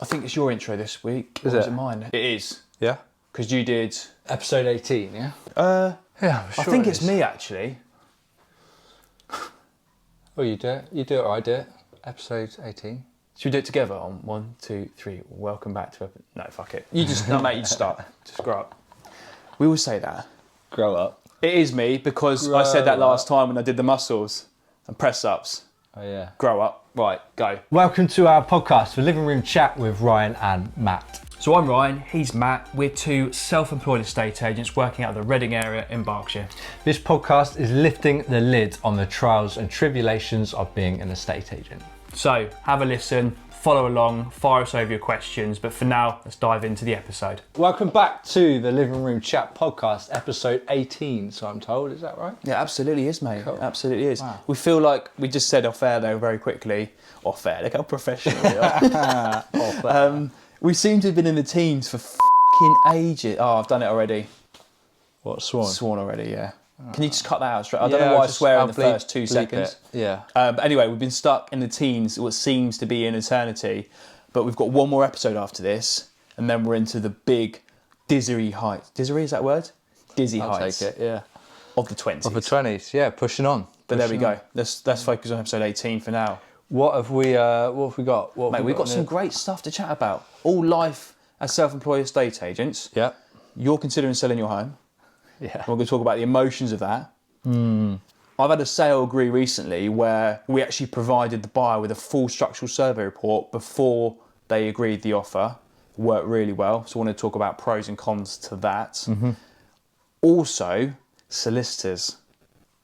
I think it's your intro this week. Is or it? Is it mine? It is. Yeah. Because you did... Episode 18, yeah? Yeah, I'm sure I think it it's is. me, actually. Oh, you do it? You do it or I do it? Episode 18. Should we do it together on 1, 2, 3? Welcome back to... No, fuck it. You just... No, mate, you just start. Just grow up. We always say that. Grow up. It is me because Grow I said that last up. time when I did the muscles and press-ups. Oh, yeah. Grow up. Right, go. Welcome to our podcast, the Living Room Chat with Ryan and Matt. So I'm Ryan, he's Matt. We're two self-employed estate agents working out of the Reading area in Berkshire. This podcast is lifting the lid on the trials and tribulations of being an estate agent. So have a listen, follow along, fire us over your questions. But for now, let's dive into the episode. Welcome back to the Living Room Chat podcast, episode 18, so I'm told. Is that right? Yeah, absolutely is, mate. Cool. Absolutely is. Wow. We feel like we just said off air though very quickly. Off air, look how professional we are. We seem to have been in the teens for fucking ages. Oh, I've done it already. What, sworn? Sworn already, yeah. Can you just cut that out straight? I don't know why I swear in the first 2 seconds. Yeah. But anyway, we've been stuck in the teens, what seems to be an eternity. But we've got one more episode after this, and then we're into the big dizzy heights. Dizzy, is that a word? Dizzy I'll heights. take it, yeah. Of the 20s. Of the 20s, yeah, pushing on. But there we go. Let's focus on episode 18 for now. What have we got? What have Mate, we we've got some great stuff to chat about. All life as self-employed estate agents. Yeah. You're considering selling your home. Yeah. We're going to talk about the emotions of that. I've had a sale agree recently where we actually provided the buyer with a full structural survey report before they agreed the offer. It worked really well. So I want to talk about pros and cons to that. Also, solicitors.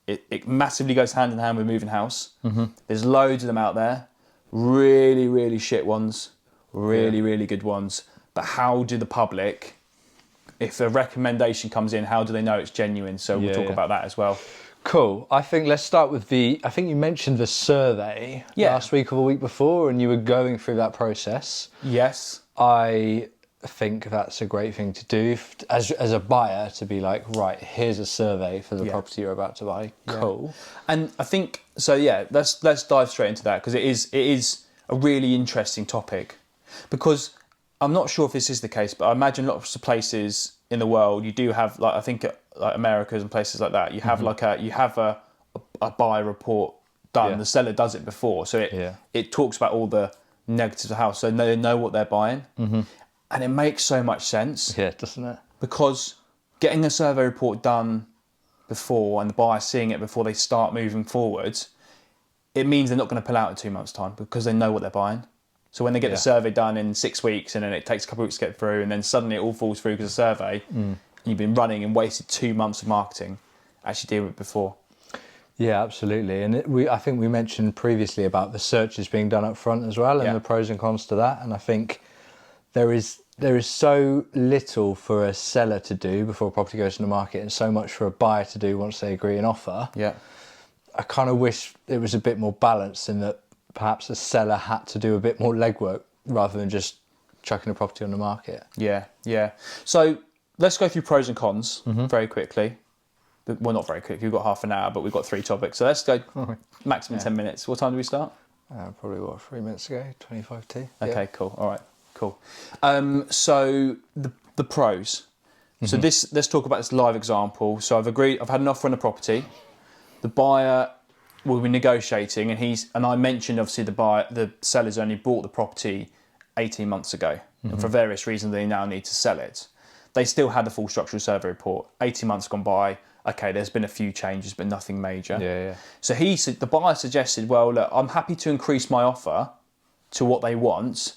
It massively goes hand in hand with moving house. There's loads of them out there. Really, really shit ones. Really good ones. But how do the public, if a recommendation comes in, how do they know it's genuine? So we'll talk about that as well. Cool. I think let's start with I think you mentioned the survey last week or the week before, and you were going through that process. Yes. I think that's a great thing to do as a buyer, to be like, right, here's a survey for the property you're about to buy. Cool. And I think, so yeah, let's dive straight into that because it is a really interesting topic. Because I'm not sure if this is the case, but I imagine lots of places in the world, you do have, like, I think like Americas and places like that, you have a buyer report done. Yeah. The seller does it before. So it talks about all the negatives of the house. So they know what they're buying. And it makes so much sense. Yeah, doesn't it? Because getting a survey report done before and the buyer seeing it before they start moving forwards, it means they're not going to pull out in 2 months' time because they know what they're buying. So when they get the survey done in 6 weeks and then it takes a couple of weeks to get through and then suddenly it all falls through because of survey, and you've been running and wasted 2 months of marketing, actually deal with it before. Yeah, absolutely. And I think we mentioned previously about the searches being done up front as well and the pros and cons to that. And I think there is so little for a seller to do before a property goes to the market and so much for a buyer to do once they agree an offer. Yeah. I kind of wish it was a bit more balanced in that perhaps a seller had to do a bit more legwork rather than just chucking a property on the market. Yeah. So let's go through pros and cons very quickly. Well, not very quick. We've got half an hour, but we've got 3 topics. So let's go maximum 10 minutes. What time do we start? Probably 3 minutes ago, 25 to. Okay, cool. All right, cool. So the pros. So let's talk about this live example. So I've had an offer on the property. The buyer will be negotiating, and I mentioned obviously the seller's only bought the property 18 months ago, and for various reasons they now need to sell it. They still had the full structural survey report. 18 months gone by. Okay, there's been a few changes, but nothing major. Yeah. So the buyer suggested, well, look, I'm happy to increase my offer to what they want,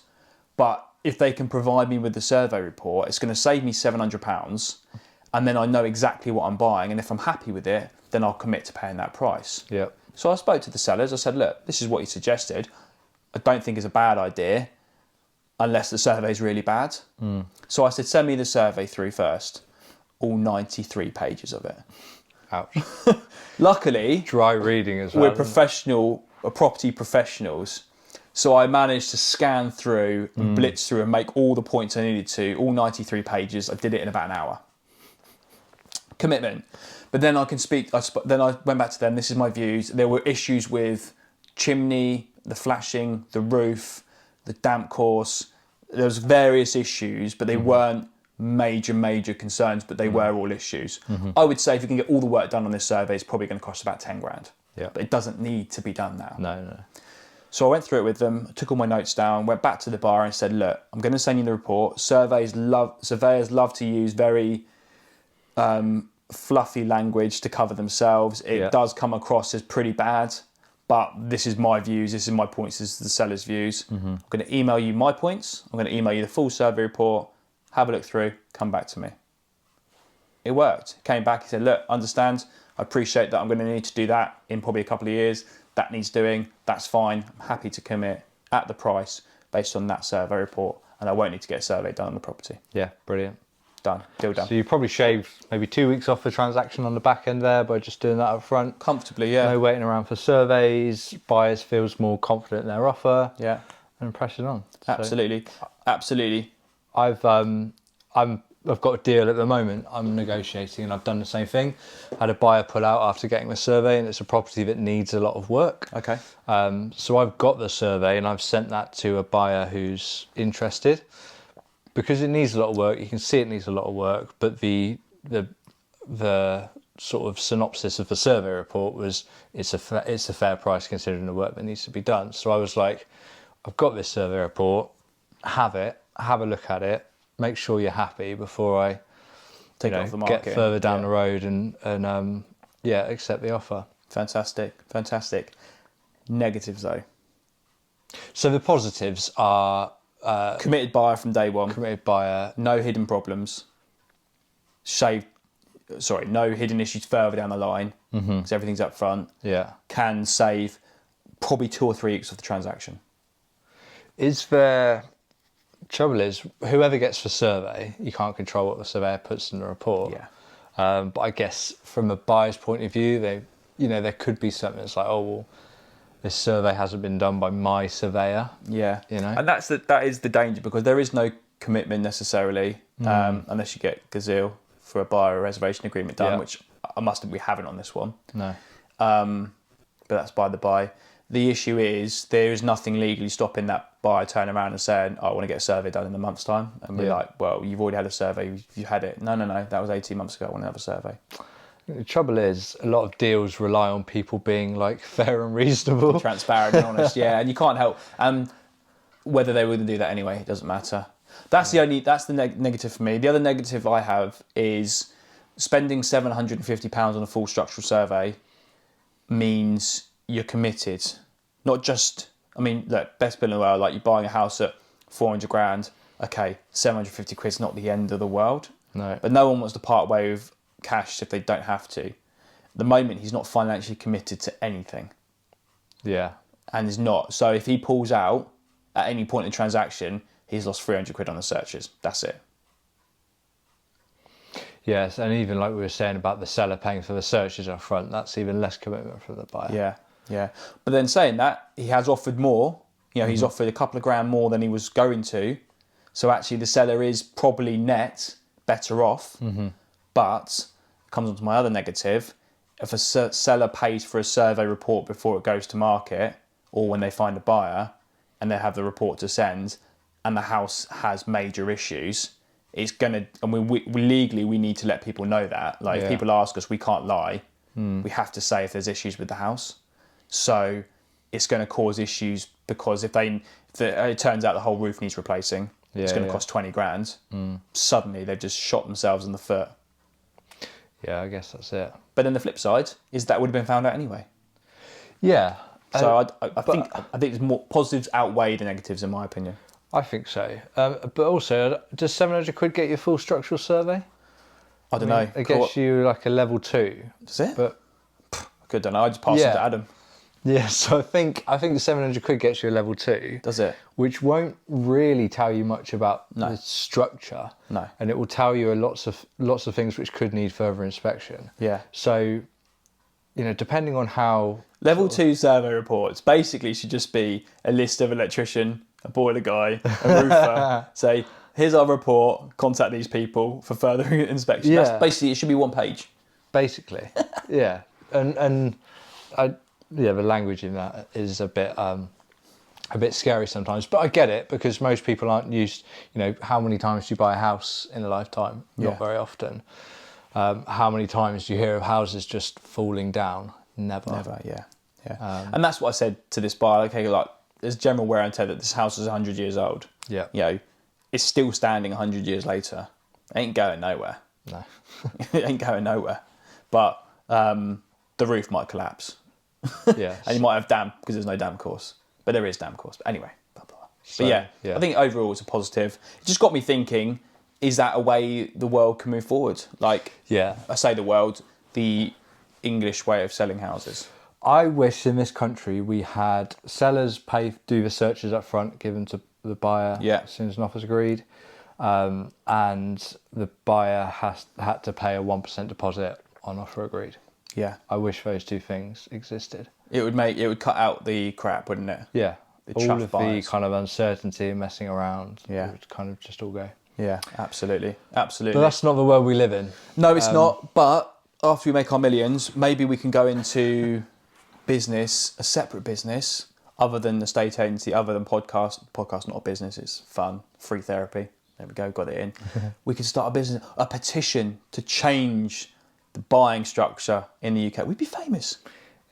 but if they can provide me with the survey report, it's going to save me £700, and then I know exactly what I'm buying, and if I'm happy with it, then I'll commit to paying that price. Yeah. So I spoke to the sellers. I said, look, this is what you suggested. I don't think it's a bad idea unless the survey is really bad. So I said, send me the survey through first. All 93 pages of it. Ouch. Luckily, Dry reading as well. we're property professionals. So I managed to scan through and blitz through and make all the points I needed to, all 93 pages. I did it in about an hour. Commitment. But then then I went back to them, this is my views. There were issues with chimney, the flashing, the roof, the damp course, There was various issues, but they weren't major concerns, but they were all issues. I would say if you can get all the work done on this survey, it's probably going to cost about 10 grand. Yeah. But it doesn't need to be done now. No. So I went through it with them, took all my notes down, went back to the bar and said, look, I'm going to send you the report. Surveyors love to use very fluffy language to cover themselves. It does come across as pretty bad, but this is my views, this is my points, this is the seller's views. I'm going to email you my points. I'm going to email you the full survey report. Have a look through, come back to me. It worked. Came back, he said, look, understand, I appreciate that I'm going to need to do that in probably a couple of years. That needs doing, that's fine. I'm happy to commit at the price based on that survey report, and I won't need to get a survey done on the property. Yeah, brilliant. Done, deal done. So you probably shaved maybe 2 weeks off the transaction on the back end there by just doing that up front. Comfortably, yeah. No waiting around for surveys, buyers feels more confident in their offer. Yeah. And pressing on. Absolutely. Absolutely. I've got a deal at the moment. I'm negotiating, and I've done the same thing. Had a buyer pull out after getting the survey, and it's a property that needs a lot of work. Okay. So I've got the survey, and I've sent that to a buyer who's interested. Because it needs a lot of work, you can see it needs a lot of work, but the sort of synopsis of the survey report was it's a fair price considering the work that needs to be done. So I was like, I've got this survey report, have a look at it, make sure you're happy before I take it off the market, get further down the road and accept the offer. Fantastic. Negatives though. So the positives are committed buyer from day one. Committed buyer. No hidden problems. No hidden issues further down the line because everything's up front. Yeah. Can save probably 2 or 3 weeks of the transaction. Trouble is, whoever gets the survey, you can't control what the surveyor puts in the report. Yeah. But I guess from a buyer's point of view, there could be something that's like, oh well, this survey hasn't been done by my surveyor. Yeah. And that is the danger, because there is no commitment necessarily unless you get Gazelle for a buyer reservation agreement done, which I must admit we haven't on this one. No. But that's by the by. The issue is there is nothing legally stopping that buyer turning around and saying, I want to get a survey done in a month's time. And we're like, well, you've already had a survey. You had it. No. That was 18 months ago. I want to have a survey. The trouble is, a lot of deals rely on people being like fair and reasonable. Transparent and honest, yeah. And you can't help. Whether they wouldn't do that anyway, it doesn't matter. That's the negative for me. The other negative I have is spending £750 on a full structural survey means you're committed. Not just, look, best bill in the world, like you're buying a house at 400 grand, okay, 750 quid's not the end of the world. No. But no one wants to part way with cash if they don't have to. At the moment, he's not financially committed to anything. Yeah. And is not. So if he pulls out at any point in the transaction, he's lost 300 quid on the searches. That's it. Yes, and even like we were saying about the seller paying for the searches up front, that's even less commitment for the buyer. Yeah. But then saying that, he has offered more. He's offered a couple of grand more than he was going to. So actually the seller is probably net better off. But it comes on to my other negative. If a seller pays for a survey report before it goes to market, or when they find a buyer and they have the report to send, and the house has major issues, it's gonna. We legally we need to let people know that. Like if people ask us, we can't lie. We have to say if there's issues with the house. So it's going to cause issues, because if it turns out the whole roof needs replacing, it's going to cost 20 grand. Suddenly they've just shot themselves in the foot. Yeah, I guess that's it. But then the flip side is that would have been found out anyway. Yeah. So I think there's more positives outweigh the negatives in my opinion. I think so. But also, does 700 quid get you a full structural survey? I don't know. It gets you like a level 2. Does it? But I don't know. I just passed it to Adam. Yeah, so I think 700 quid gets you a level 2. Does it? Which won't really tell you much about the structure. No. And it will tell you lots of things which could need further inspection. Yeah. So, depending on how... Level 2 survey reports basically should just be a list of electrician, a boiler guy, a roofer, say, here's our report, contact these people for further inspection. Yeah. That's basically, it should be 1 page. Basically, yeah. And the language in that is a bit a bit scary sometimes. But I get it, because most people aren't used, how many times do you buy a house in a lifetime? Yeah. Not very often. How many times do you hear of houses just falling down? Never. Yeah. And that's what I said to this buyer. Okay, like, there's general wear and tear that this house is 100 years old. Yeah. It's still standing 100 years later. It ain't going nowhere. No. It ain't going nowhere. But the roof might collapse. Yeah. And you might have damp, because there's no damp course. But there is damp course. But anyway, blah, blah, blah. So, but yeah, I think overall it's a positive. It just got me thinking, is that a way the world can move forward? Like, I say the world, the English way of selling houses. I wish in this country we had sellers do the searches up front, given to the buyer as soon as an offer's agreed, and the buyer had to pay a 1% deposit on offer agreed. Yeah, I wish those two things existed. It would cut out the crap, wouldn't it? Yeah, all of buyers. the kind of uncertainty and messing around. Yeah, it would kind of just all go. Yeah, absolutely. But that's not the world we live in. No, it's not. But after we make our millions, maybe we can go into business, a separate business, other than the estate agency, other than podcast. Podcast not a business, it's fun, free therapy. There we go, got it in. We could start a business, a petition to change the buying structure in the UK. We'd be famous.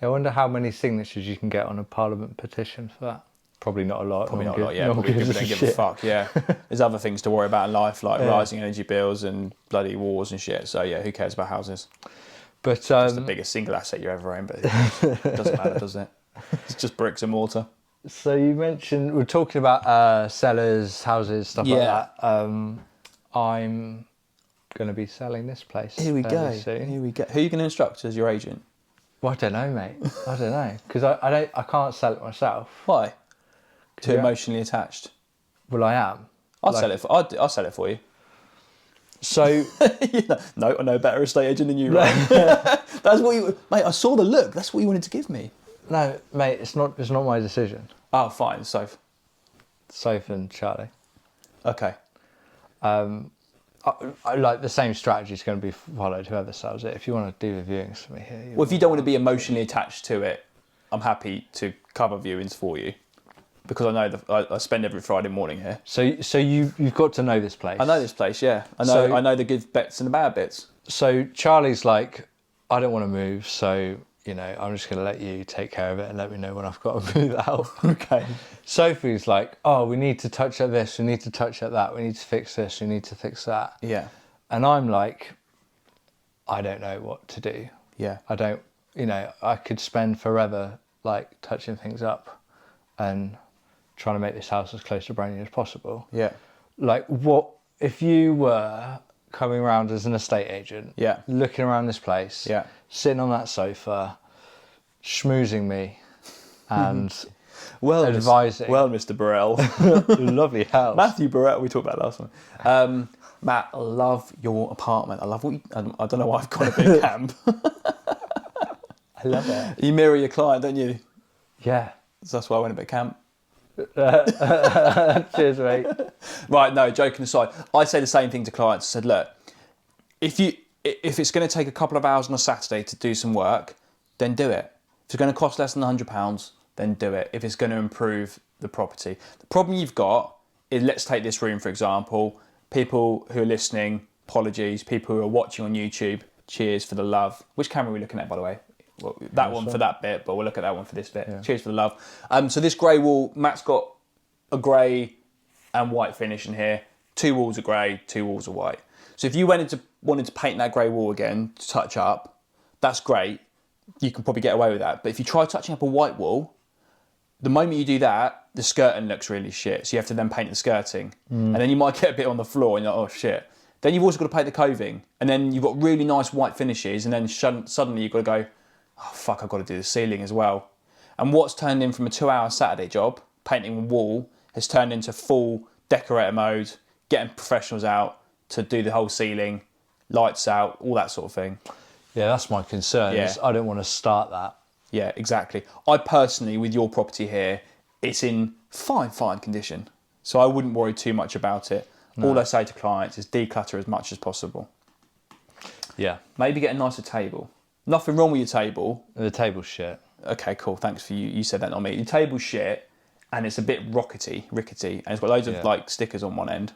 I wonder how many signatures you can get on a Parliament petition for that. Probably not a lot. Probably not a lot, yeah. Probably people don't give a fuck, yeah. There's other things to worry about in life, like rising energy bills and bloody wars and shit. So yeah, who cares about houses? But it's the biggest single asset you ever own, but it doesn't matter, does it? It's just bricks and mortar. So you mentioned, we're talking about sellers, houses, stuff like that. I'm going to be selling this place. Here we go. Soon. Here we go. Who are you going to instruct as your agent? Well, I don't know, mate. I don't know, because I can't sell it myself. Why? Too emotionally attached. Well, I am. I'll sell it for you. So no, I know a better estate agent than you, right? That's what you, mate. I saw the look. That's what you wanted to give me. No, mate. It's not my decision. Oh, fine. Soph and Charlie. Okay. I like the same strategy is going to be followed. Whoever sells it. If you want to do the viewings for me here. Well, if you don't want to be emotionally attached to it, I'm happy to cover viewings for you. Because I know I spend every Friday morning here. So you've got to know this place. I know this place, yeah. I know the good bits and the bad bits. So Charlie's like, I don't want to move, so I'm just going to let you take care of it and let me know when I've got to move out. Okay. Sophie's like, oh, we need to touch at this, we need to touch at that, we need to fix this, we need to fix that. Yeah. And I'm like, I don't know what to do. Yeah. I don't, I could spend forever like touching things up and trying to make this house as close to brand new as possible. Yeah. Like, what if you were coming around as an estate agent? Yeah. Looking around this place. Yeah. Sitting on that sofa, schmoozing me, and advising. Well, Mr. Barrell. Lovely house. Matthew Barrell. We talked about last one. Matt, I love your apartment. I love what you. I don't know why I've got a big camp. I love it. You mirror your client, don't you? Yeah. So that's why I went a bit camp. Cheers, mate. Right, no, joking aside, I say the same thing to clients. I said, look, if it's going to take a couple of hours on a Saturday to do some work, then do it. If it's going to cost less than £100, then do it. If it's going to improve the property. The problem you've got is, let's take this room, for example. People who are listening, apologies. People who are watching on YouTube, cheers for the love. Which camera are we looking at, by the way? Well, that one for that bit, but we'll look at that one for this bit. Yeah. Cheers for the love. So this grey wall, Matt's got a grey and white finish in here. 2 walls are grey, 2 walls are white. So if you wanted to paint that grey wall again to touch up, that's great. You can probably get away with that. But if you try touching up a white wall, the moment you do that, the skirting looks really shit. So you have to then paint the skirting. And then you might get a bit on the floor and you're like, oh shit. Then you've also got to paint the coving. And then you've got really nice white finishes. And then suddenly you've got to go, oh fuck, I've got to do the ceiling as well. And what's turned in from a 2-hour Saturday job, painting a wall, has turned into full decorator mode, getting professionals out to do the whole ceiling, lights out, all that sort of thing. Yeah, that's my concern. Yeah. I don't want to start that. Yeah, exactly. I personally, with your property here, it's in fine condition. So I wouldn't worry too much about it. No. All I say to clients is declutter as much as possible. Yeah. Maybe get a nicer table. Nothing wrong with your table. The table's shit. Okay, cool. Thanks for you. You said that, not me. Your table's shit. and it's a bit rickety, and it's got loads of like stickers on one end.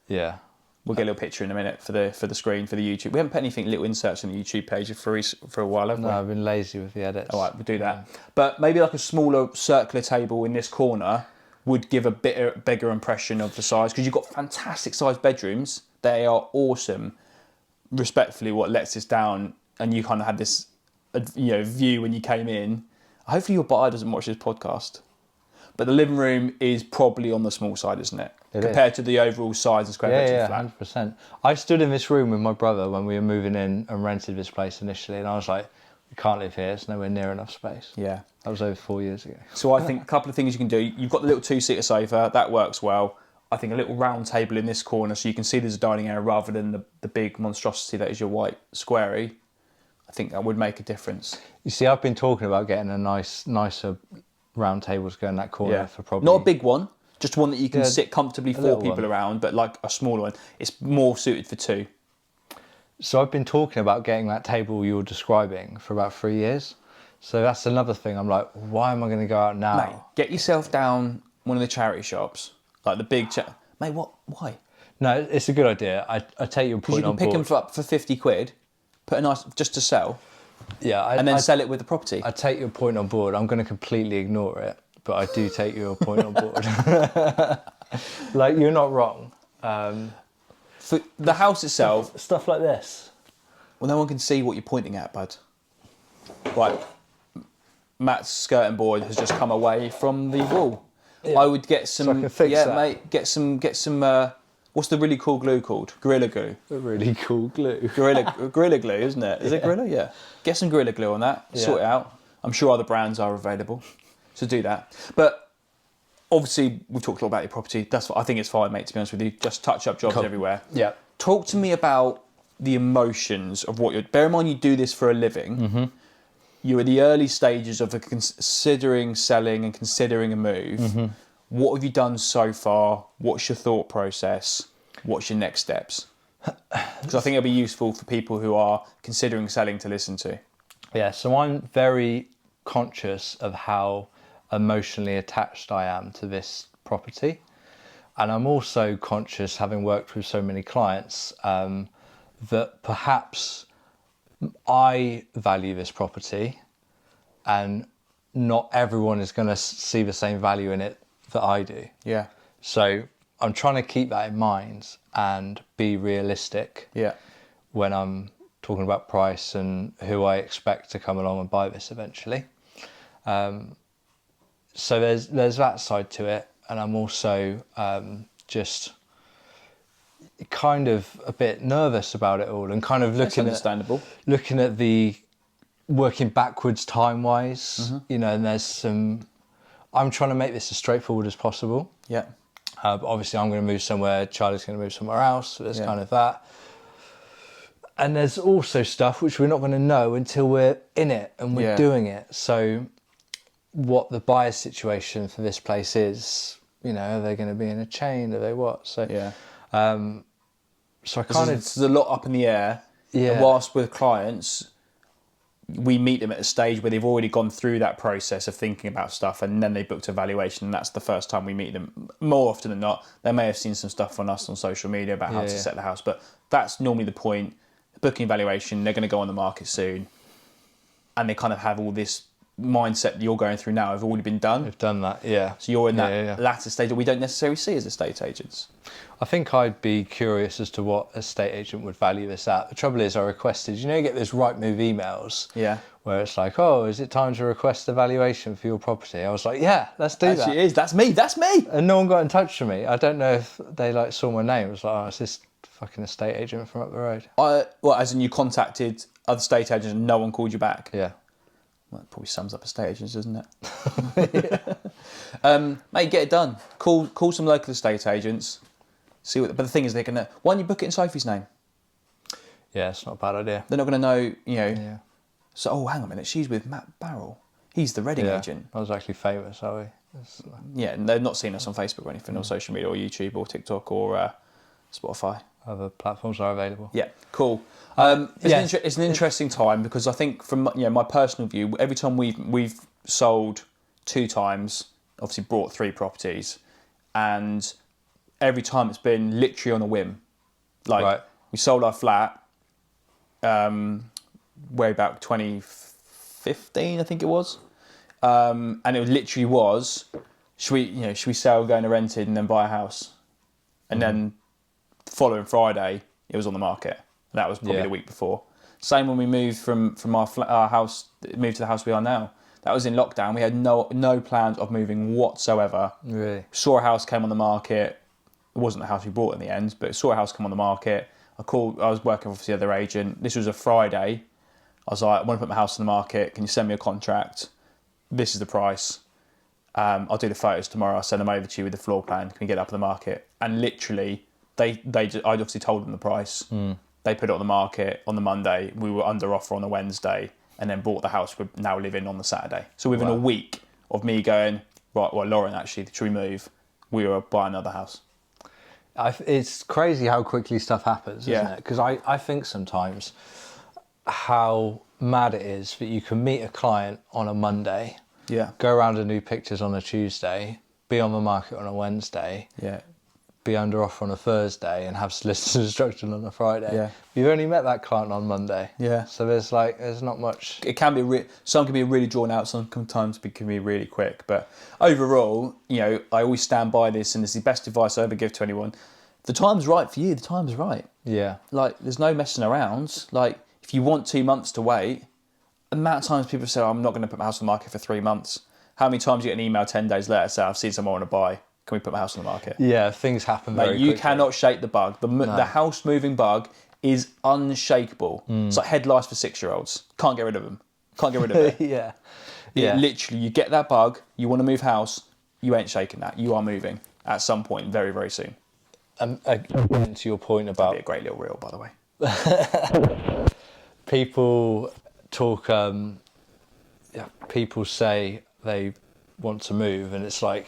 Yeah. We'll get a little picture in a minute for the screen for the YouTube. We haven't put anything, little inserts on the YouTube page for a while, have we? No, I've been lazy with the edits. All right, we'll do that. But maybe like a smaller circular table in this corner would give a bigger impression of the size, because you've got fantastic sized bedrooms. They are awesome. Respectfully, what lets us down, and you kind of had this, view when you came in. Hopefully your buyer doesn't watch this podcast. But the living room is probably on the small side, isn't it? Compared to the overall size and square footage of the flat. 100%. I stood in this room with my brother when we were moving in and rented this place initially, and I was like, we can't live here, it's nowhere near enough space. Yeah. That was over 4 years ago. So I think a couple of things you can do. You've got the little two-seater sofa, that works well. I think a little round table in this corner so you can see there's a dining area rather than the big monstrosity that is your white squarey. I think that would make a difference. You see, I've been talking about getting a nicer round table to go in that corner for probably... Not a big one, just one that you can sit comfortably four people around, but like a smaller one. It's more suited for two. So I've been talking about getting that table you're describing for about 3 years. So that's another thing. I'm like, why am I going to go out now? Mate, get yourself down one of the charity shops, like the big... Mate, what? Why? No, it's a good idea. I take your point on board. You can pick them up for 50 quid, put a nice... just to sell. Yeah, and then sell it with the property. I take your point on board. I'm going to completely ignore it, but I do take your point on board. Like, you're not wrong. For the house itself... Stuff like this. Well, no one can see what you're pointing at, bud. Right. Matt's skirting board has just come away from the wall. Yeah. I would get some... So I can fix that. Mate, get some what's the really cool glue called? Gorilla Glue. A really cool glue. Gorilla Glue, isn't it? Is it Gorilla? Yeah. Get some Gorilla Glue on that. Yeah. Sort it out. I'm sure other brands are available. So do that. But obviously, we've talked a lot about your property. I think it's fine, mate, to be honest with you. Just touch-up jobs everywhere. Yeah. Talk to me about the emotions of what you're... Bear in mind you do this for a living. Mm-hmm. You're at the early stages of considering selling and considering a move. Mm-hmm. What have you done so far? What's your thought process? What's your next steps? Because I think it'll be useful for people who are considering selling to listen to. Yeah, so I'm very conscious of how emotionally attached I am to this property. And I'm also conscious, having worked with so many clients, that perhaps I value this property and not everyone is going to see the same value in it that I do. Yeah. So I'm trying to keep that in mind and be realistic when I'm talking about price and who I expect to come along and buy this eventually. So there's that side to it, and I'm also just kind of a bit nervous about it all and kind of looking at the working backwards time-wise, and there's I'm trying to make this as straightforward as possible. Yeah. But obviously I'm going to move somewhere, Charlie's going to move somewhere else, so there's kind of that. And there's also stuff which we're not going to know until we're in it and we're doing it. So what the buyer's situation for this place is, are they going to be in a chain? Are they what? So so I kind of... There's a lot up in the air. Yeah. And whilst with clients, we meet them at a stage where they've already gone through that process of thinking about stuff, and then they booked a valuation, and that's the first time we meet them. More often than not, they may have seen some stuff on us on social media about how to set the house, but that's normally the point. Booking evaluation, they're going to go on the market soon, and they kind of have all this mindset that you're going through now have already been done. We've done that, yeah. So you're in that latter stage that we don't necessarily see as estate agents. I think I'd be curious as to what a estate agent would value this at. The trouble is I requested, you get those Rightmove emails where it's like, oh, is it time to request a valuation for your property? I was like, yeah, let's do that. Actually, it is. That's me. And no one got in touch with me. I don't know if they saw my name. It was like, oh, it's this fucking estate agent from up the road. Well, as in you contacted other estate agents and no one called you back? Yeah. Well, that probably sums up estate agents, doesn't it? Mate, get it done. Call some local estate agents. See what. But the thing is, they're gonna. Why don't you book it in Sophie's name? Yeah, it's not a bad idea. They're not gonna know. Yeah. So, oh, hang on a minute. She's with Matt Barrell. He's the Reading agent. I was actually famous, are we? Yeah, and they're not seeing us on Facebook or anything, or social media, or YouTube, or TikTok, or Spotify. Other platforms are available. Yeah, cool. It's an interesting time because I think from my personal view, every time we've sold 2 times obviously bought 3 properties, and every time it's been literally on a whim. Like we sold our flat way back 2015, I think it was, and it literally was, should we sell, go into rented, and then buy a house, and then the following Friday it was on the market. That was probably the week before. Same when we moved from our house, moved to the house we are now. That was in lockdown. We had no plans of moving whatsoever. Really? Saw a house came on the market. It wasn't the house we bought in the end, but saw a house come on the market. I was working with the other agent. This was a Friday. I was like, I want to put my house on the market. Can you send me a contract? This is the price. I'll do the photos tomorrow. I'll send them over to you with the floor plan. Can we get it up on the market? And literally, I obviously told them the price. They put it on the market on the Monday. We were under offer on the Wednesday, and then bought the house we're now living on the Saturday. So within a week of me going, right, well, Lauren, actually, should we move? We were buying another house. It's crazy how quickly stuff happens, isn't it? Because I think sometimes how mad it is that you can meet a client on a Monday, go around and do pictures on a Tuesday, be on the market on a Wednesday, be under offer on a Thursday, and have solicitors instruction on a Friday. Yeah. You've only met that client on Monday. Yeah. So there's not much. It can be some can be really drawn out, sometimes it can be really quick. But overall, I always stand by this, and it's the best advice I ever give to anyone. If the time's right for you, the time's right. Yeah. Like, there's no messing around. Like, if you want 2 months to wait, the amount of times people say, I'm not going to put my house on the market for 3 months. How many times you get an email 10 days later saying, I've seen someone want to buy. Can we put my house on the market? Yeah, things happen very quickly. You cannot shake the bug. The house moving bug is unshakable. It's like head lice for 6-year-olds. Can't get rid of them. Can't get rid of it. Yeah. Literally, you get that bug, you want to move house, you ain't shaking that. You are moving at some point very, very soon. And again, to your point about... That'd be a great little reel, by the way. People talk... people say they want to move, and it's like...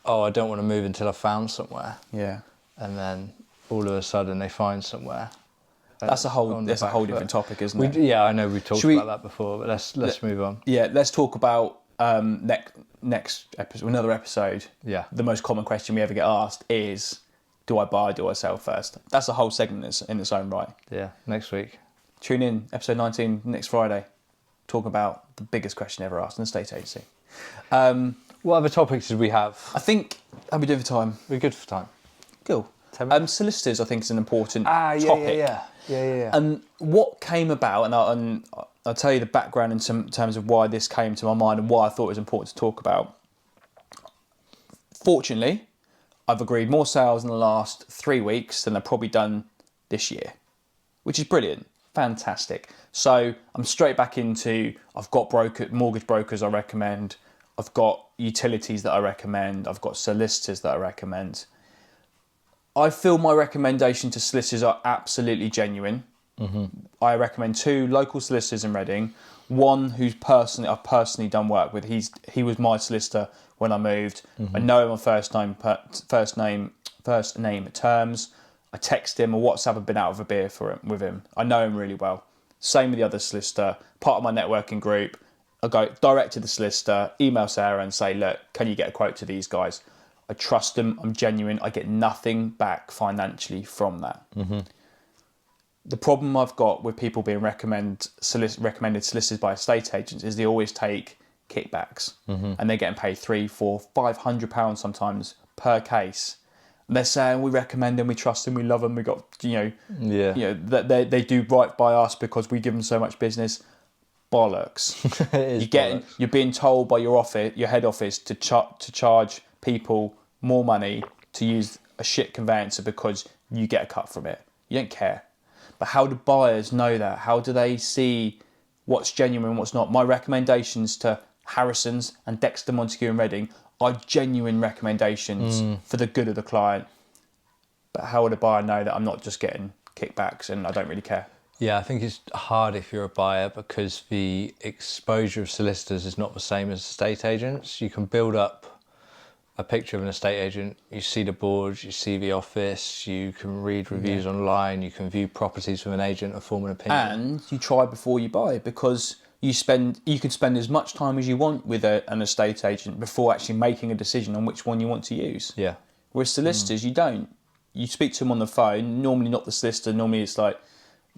oh, I don't want to move until I've found somewhere. Yeah. And then all of a sudden they find somewhere. That's a whole different topic, isn't it? Yeah, I know we've talked about that before, but let's move on. Yeah, let's talk about next episode, another episode. Yeah. The most common question we ever get asked is, do I buy, do I sell first? That's a whole segment in its own right. Yeah, next week. Tune in, episode 19, next Friday. Talk about the biggest question ever asked in a estate agency. What other topics did we have? I think, how are we doing for time? We're good for time. Cool. 10 minutes? Solicitors, I think, is an important topic. Yeah. And what came about, and I'll tell you the background in terms of why this came to my mind and why I thought it was important to talk about. Fortunately, I've agreed more sales in the last 3 weeks than I've probably done this year, which is brilliant. Fantastic. So I'm straight back into, I've got mortgage brokers I recommend, I've got utilities that I recommend, I've got solicitors that I recommend. I feel my recommendation to solicitors are absolutely genuine. Mm-hmm. I recommend 2 local solicitors in Reading. One who's I've personally done work with. He was my solicitor when I moved. Mm-hmm. I know him on first name terms. I text him or WhatsApp. I've been out of a beer with him. I know him really well. Same with the other solicitor. Part of my networking group. I go direct to the solicitor, email Sarah and say, look, can you get a quote to these guys? I trust them. I'm genuine. I get nothing back financially from that. Mm-hmm. The problem I've got with people being recommended solicitors by estate agents is they always take kickbacks, and they're getting paid £300, £400, £500 sometimes per case. And they're saying we recommend them, we trust them, we love them. We got that they do right by us because we give them so much business. Bollocks. You're being told by your head office to charge people more money to use a shit conveyancer because you get a cut from it. You don't care. But how do buyers know that? How do they see what's genuine and what's not? My recommendations to Harrison's and Dexter Montague and Reading are genuine recommendations for the good of the client. But how would a buyer know that I'm not just getting kickbacks and I don't really care? Yeah, I think it's hard if you're a buyer because the exposure of solicitors is not the same as estate agents. You can build up a picture of an estate agent, you see the boards, you see the office, you can read reviews online, you can view properties with an agent and form an opinion. And you try before you buy because you could spend as much time as you want with an estate agent before actually making a decision on which one you want to use. Yeah. Whereas solicitors, you don't. You speak to them on the phone, normally not the solicitor, normally it's like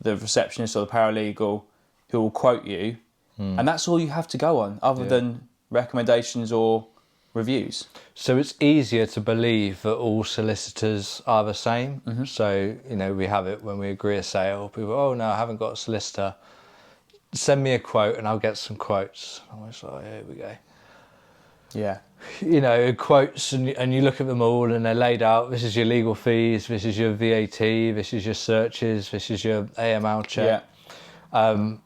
the receptionist or the paralegal who will quote you, and that's all you have to go on, other than recommendations or reviews. So it's easier to believe that all solicitors are the same. So, we have it when we agree a sale. People, oh no, I haven't got a solicitor. Send me a quote and I'll get some quotes. I'm always like, here we go. Yeah. Quotes, and you look at them all and they're laid out. This is your legal fees, this is your VAT, this is your searches, this is your AML check. Yeah.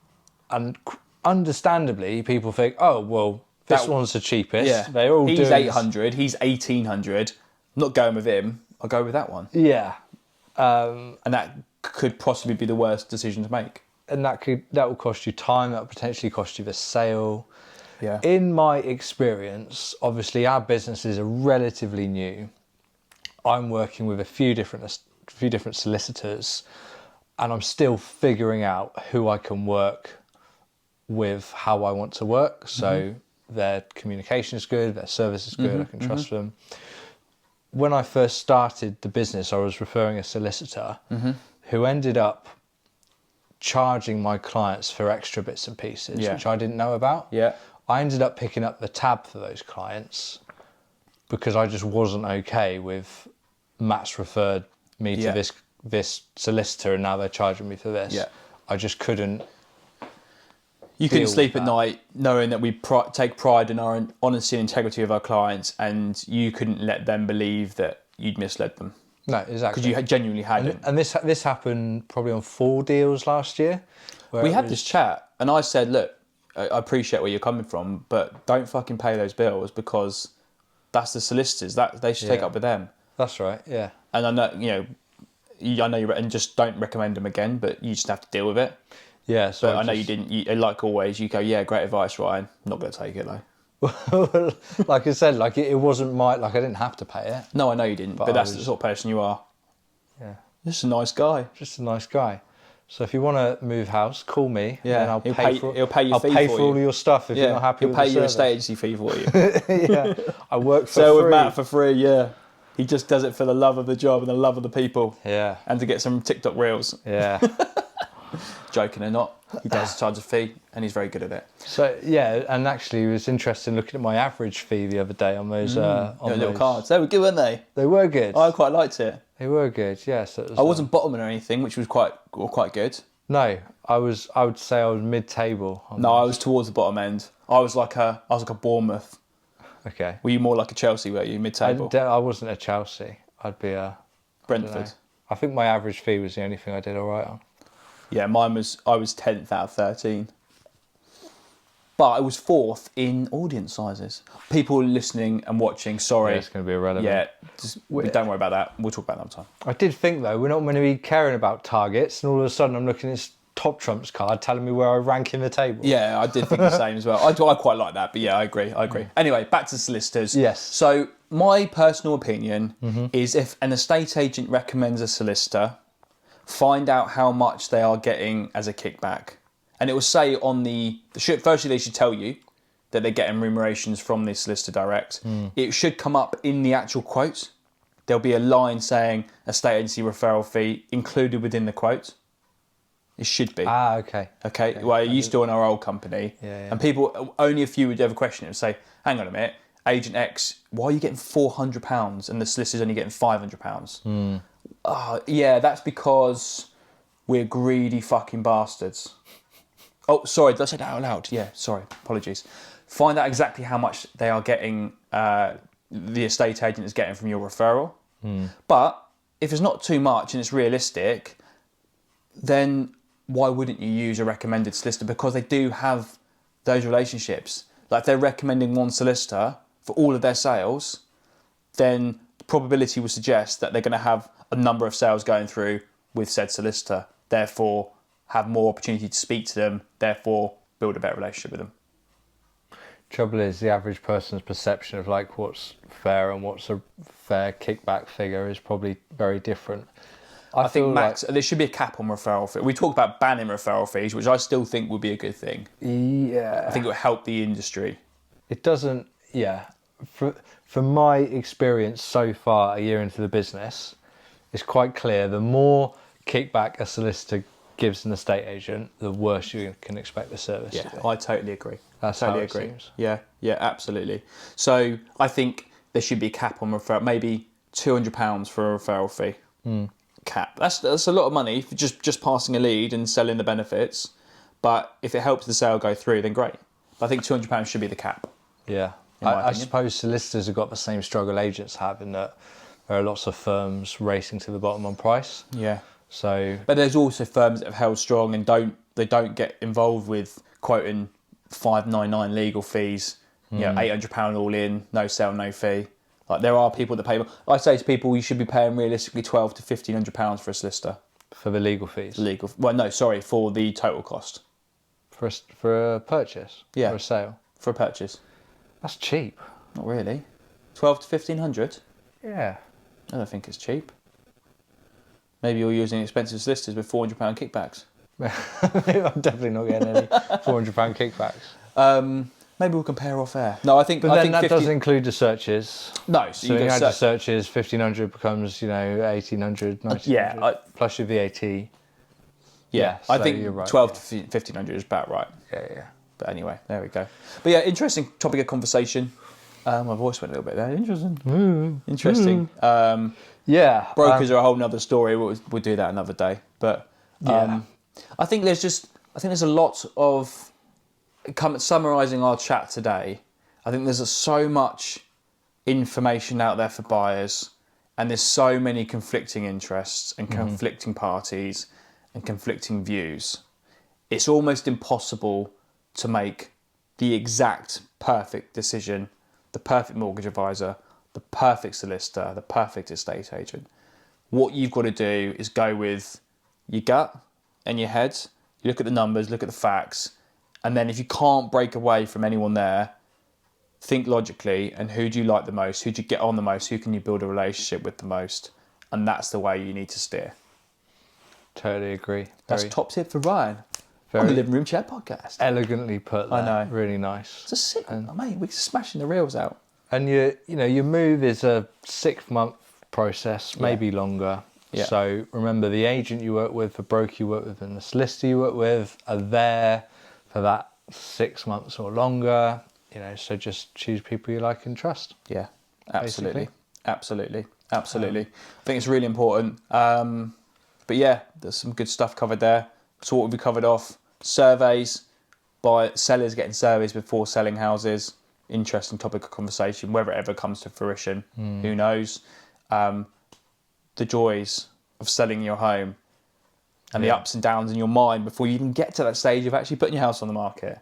And understandably, people think, oh, well, this one's the cheapest. Yeah. They're all he's doing 800, he's 1800. I'm not going with him. I'll go with that one. Yeah. And that could possibly be the worst decision to make. And that will cost you time, that will potentially cost you the sale. Yeah. In my experience, obviously our businesses are relatively new. I'm working with a few different solicitors, and I'm still figuring out who I can work with, how I want to work. So their communication is good, their service is good, I can trust them. When I first started the business, I was referring a solicitor who ended up charging my clients for extra bits and pieces, which I didn't know about. Yeah. I ended up picking up the tab for those clients because I just wasn't okay with Matt's referred me to this solicitor and now they're charging me for this. Yeah. I just couldn't. You couldn't sleep at night knowing that we take pride in our honesty and integrity of our clients, and you couldn't let them believe that you'd misled them. No, exactly. Because you genuinely hadn't. And this happened probably on 4 deals last year. We had this chat, and I said, look, I appreciate where you're coming from, but don't fucking pay those bills because that's the solicitors. That they should take up with them. That's right. Yeah. And I know, and just don't recommend them again, but you just have to deal with it. Yeah. So But I know you didn't. Like always, you go, yeah, great advice, Ryan. I'm not going to take it though. like I said, it wasn't I didn't have to pay it. No, I know you didn't, but that's the sort of person you are. Yeah. Just a nice guy. Just a nice guy. So if you want to move house, call me. Yeah, and I'll he'll pay for all of your stuff if you're not happy with the He'll pay your service. estate agency fee for you. Yeah, I work for So free. with Matt for free, yeah. He just does it for the love of the job and the love of the people. Yeah. And to get some TikTok reels. Yeah. Joking or not, he does charge a fee and he's very good at it. So yeah, and actually it was interesting looking at my average fee the other day on those Little cards. They were good, weren't they? They were good. I quite liked it. They were good. Yeah. So it was, I wasn't bottoming or anything, which was quite good. No, I would say I was mid-table. No, I was towards the bottom end. I was like a Bournemouth. Okay. Were you more like a Chelsea? Were you mid-table? I wasn't a Chelsea. I'd be a Brentford. I think my average fee was the only thing I did all right on. Yeah, I was 10th out of 13. But I was 4th in audience sizes. People listening and watching, sorry. Yeah, it's going to be irrelevant. Yeah, don't worry about that. We'll talk about that another time. I did think though, we're not going to be caring about targets, and all of a sudden I'm looking at this top trumps card telling me where I rank in the table. Yeah, I did think the same as well. I quite like that, but yeah, I agree. Anyway, back to solicitors. Yes. So my personal opinion is if an estate agent recommends a solicitor, find out how much they are getting as a kickback. And it will say on firstly they should tell you that they're getting remunerations from the solicitor direct. It should come up in the actual quote. There'll be a line saying estate agency referral fee included within the quote. It should be. Ah, okay. Okay. Well, it used to in our old company. Yeah. And people, only a few would ever question it and say, hang on a minute, Agent X, why are you getting £400 and the solicitor's only getting £500? Yeah, that's because we're greedy fucking bastards. Oh, sorry, did I say that out loud? Yeah, sorry, apologies. Find out exactly how much they are getting, the estate agent is getting from your referral. But if it's not too much and it's realistic, then why wouldn't you use a recommended solicitor? Because they do have those relationships. Like if they're recommending one solicitor for all of their sales, then the probability would suggest that they're going to have a number of sales going through with said solicitor. Therefore, have more opportunity to speak to them, therefore build a better relationship with them. Trouble is, the average person's perception of what's fair and what's a fair kickback figure is probably very different. I think there should be a cap on referral fees. We talked about banning referral fees, which I still think would be a good thing. Yeah. I think it would help the industry. It doesn't, yeah. From my experience so far, a year into the business, it's quite clear the more kickback a solicitor gives an estate agent, the worse you can expect the service to be. I totally agree. That's totally how it agree. seems. Yeah, absolutely. So I think there should be a cap on referral, maybe £200 for a referral fee. Cap. That's a lot of money for just passing a lead and selling the benefits. But if it helps the sale go through, then great. But I think £200 should be the cap. Yeah. I suppose solicitors have got the same struggle agents have in that there are lots of firms racing to the bottom on price. Yeah. So, but there's also firms that have held strong and don't get involved with quoting £599 legal fees. You know, £800 all in, no sale, no fee. Like there are people that pay. I say to people, you should be paying realistically £1,200 to £1,500 for a solicitor. For the legal fees. For the total cost. For a purchase. Yeah. For a sale. For a purchase. That's cheap. Not really. £1,200 to £1,500. Yeah. I don't think it's cheap. Maybe you're using expensive solicitors with £400 kickbacks. I'm definitely not getting any £400 kickbacks. Maybe we'll compare off air. No, I think. But then that does include the searches. No, so you add the searches, 1,500 becomes 1,800, 1,900. Yeah, plus your VAT. Yeah, so I think you're right, 1,200 to 1,500 is about right. Yeah. But anyway, there we go. But yeah, interesting topic of conversation. My voice went a little bit there. Interesting. Yeah. Brokers are a whole nother story. We'll do that another day. But I think there's a lot of. Summarising our chat today, I think there's so much information out there for buyers, and there's so many conflicting interests and conflicting parties and conflicting views. It's almost impossible to make the exact perfect decision, the perfect mortgage advisor, the perfect solicitor, the perfect estate agent. What you've got to do is go with your gut and your head. You look at the numbers, look at the facts. And then if you can't break away from anyone there, think logically, and who do you like the most? Who do you get on the most? Who can you build a relationship with the most? And that's the way you need to steer. Totally agree. That's top tip for Ryan on the Living Room Chat podcast. Elegantly put there. I know. Really nice. It's a sick, mate, we're smashing the reels out. And your move is a 6-month process, maybe longer. Yeah. So remember, the agent you work with, the broker you work with, and the solicitor you work with are there for that 6 months or longer, so just choose people you like and trust. Yeah, absolutely. Basically. Absolutely. I think it's really important. But yeah, there's some good stuff covered there. So what have we covered off? Surveys, sellers getting surveys before selling houses. Interesting topic of conversation, whether it ever comes to fruition, who knows. The joys of selling your home. And the ups and downs in your mind before you even get to that stage of actually putting your house on the market.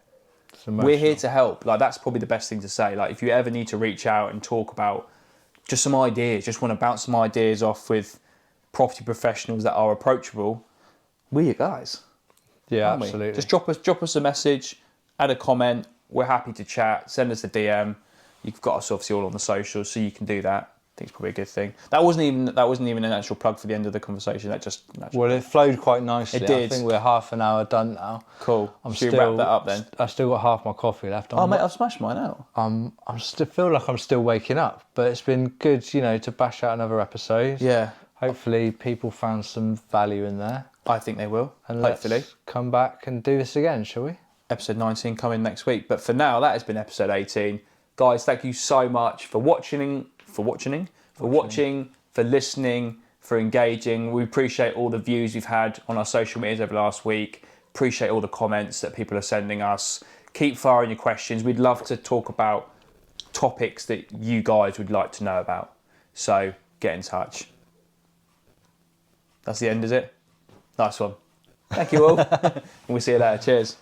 We're here to help. Like, that's probably the best thing to say. Like, if you ever need to reach out and talk about just some ideas, just want to bounce some ideas off with property professionals that are approachable, we're your guys. Yeah, absolutely. Just drop us a message, add a comment. We're happy to chat. Send us a DM. You've got us obviously all on the socials, so you can do that. I think it's probably a good thing. That wasn't even an actual plug for the end of the conversation. It flowed quite nicely. It did. I think we're half an hour done now. Cool. Should we wrap that up then? I still got half my coffee left. Mate, I've smashed mine out. I still feel like I'm still waking up, but it's been good, to bash out another episode. Yeah. Hopefully people found some value in there. I think they will. And hopefully. Let's come back and do this again, shall we? Episode 19 coming next week. But for now, that has been episode 18. Guys, thank you so much for watching, for listening, for engaging. We appreciate all the views we've had on our social medias over the last week. Appreciate all the comments that people are sending us. Keep firing your questions. We'd love to talk about topics that you guys would like to know about. So get in touch. That's the end, is it? Nice one. Thank you all. And we'll see you later. Cheers.